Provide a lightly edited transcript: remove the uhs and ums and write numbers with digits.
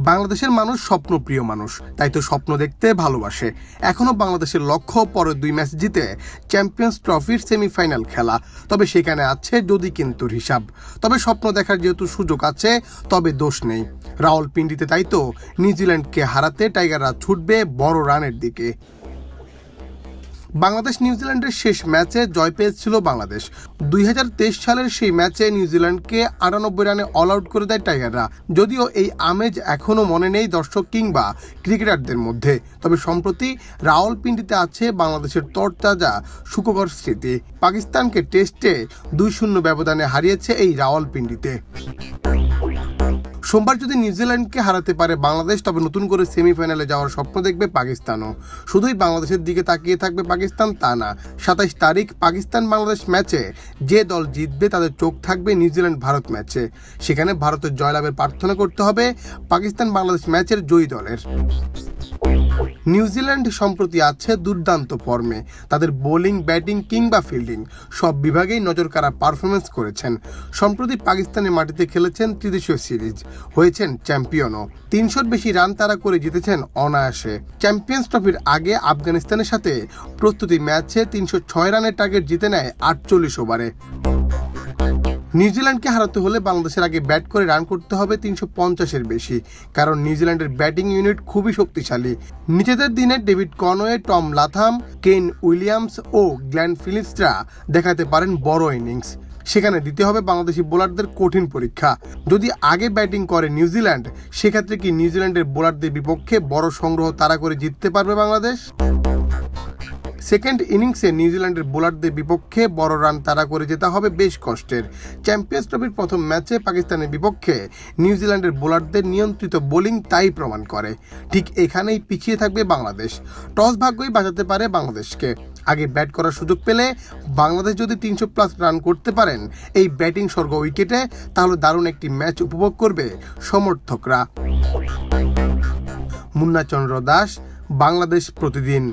বাংলাদেশের মানুষ স্বপ্নপ্রিয় মানুষ, তাই তো স্বপ্ন দেখতে ভালোবাসে। এখনো বাংলাদেশের লক্ষ্য পরের 2 ম্যাচ জিতে চ্যাম্পিয়ন্স ট্রফির সেমিফাইনাল খেলা। তবে সেখানে আছে যদি কিন্তুর হিসাব। তবে স্বপ্ন দেখার যেহেতু সুযোগ আছে, তবে দোষ নেই রাওয়ালপিন্ডিতে। তাই তো নিউজিল্যান্ডকে হারাতে টাইগাররা ছুটবে বড় রানের দিকে। বাংলাদেশ নিউজিল্যান্ডের শেষ ম্যাচে জয় পেয়েছিল বাংলাদেশ। 2023 সালের সেই ম্যাচে নিউজিল্যান্ডকে 98 রানে অল আউট করে দেয় টাইগাররা। যদিও এই আমেজ এখনো মনে নেই দর্শক কিংবা ক্রিকেটারদের মধ্যে, তবে সম্প্রতি রাওয়ালপিন্ডিতে আছে বাংলাদেশের তরতাজা সুখকর স্মৃতি। পাকিস্তানকে টেস্টে 2-0 ব্যবধানে হারিয়েছে এই রাওয়ালপিন্ডিতে। সোমবার যদি নিউজিল্যান্ডকে হারাতে পারে বাংলাদেশ, তবে নতুন করে সেমিফাইনালে যাওয়ার স্বপ্ন দেখবে পাকিস্তানও। শুধুই বাংলাদেশের দিকে তাকিয়ে থাকবে পাকিস্তান তা না, 27 তারিখ পাকিস্তান বাংলাদেশ ম্যাচে যে দল জিতবে তাদের চোখ থাকবে নিউজিল্যান্ড ভারত ম্যাচে। সেখানে ভারতের জয়লাভের প্রার্থনা করতে হবে পাকিস্তান বাংলাদেশ ম্যাচের জয়ী দলের। নিউজিল্যান্ড সম্প্রতি আছে দুর্দান্ত ফর্মে। তাদের বোলিং, ব্যাটিং কিংবা ফিল্ডিং সব বিভাগেই নজরকাড়া পারফরমেন্স করেছেন। সম্প্রতি পাকিস্তানের মাটিতে খেলেছেন ত্রিদেশীয় সিরিজ, হয়েছেন চ্যাম্পিয়নও। 300-র বেশি রান তারা করে জিতেছেন অনায়াসে। চ্যাম্পিয়ন্স ট্রফির আগে আফগানিস্তানের সাথে প্রস্তুতি ম্যাচে 306 রানের টার্গেট জিতে নেয় 48 ওভারে। নিউজিল্যান্ডকে হারাতে হলে বাংলাদেশের আগে ব্যাট করে রান করতে হবে 350-এর বেশি, কারণ নিউজিল্যান্ডের ব্যাটিং ইউনিট খুবই শক্তিশালী। নিজেদের দিনে ডেভিড কনওয়ে, টম লাথাম, কেন উইলিয়ামস ও গ্ল্যান ফিলিপসরা দেখাতে পারেন বড় ইনিংস। সেখানে দিতে হবে বাংলাদেশি বোলারদের কঠিন পরীক্ষা। যদি আগে ব্যাটিং করে নিউজিল্যান্ড, সেক্ষেত্রে কি নিউজিল্যান্ডের বোলারদের বিপক্ষে বড় সংগ্রহ তাড়া করে জিততে পারবে বাংলাদেশ? সেকেন্ড ইনিংসে নিউজিল্যান্ডের বোলারদের বিপক্ষে বড় রান তাড়া করে যেতে হবে বেশ কষ্টের। চ্যাম্পিয়ন্স ট্রফির প্রথম ম্যাচে পাকিস্তানের বিপক্ষে নিউজিল্যান্ডের বোলারদের নিয়ন্ত্রিত বোলিং তাই প্রমাণ করে। ঠিক এখানেই পিছিয়ে থাকবে বাংলাদেশ। টস ভাগ্যই বাঁচাতে পারে বাংলাদেশকে। আগে ব্যাট করার সুযোগ পেলে বাংলাদেশ যদি 300+ রান করতে পারেন এই ব্যাটিং স্বর্গ উইকেটে, তাহলে দারুণ একটি ম্যাচ উপভোগ করবে সমর্থকরা। মুন্না চন্দ্র দাস, বাংলাদেশ প্রতিদিন।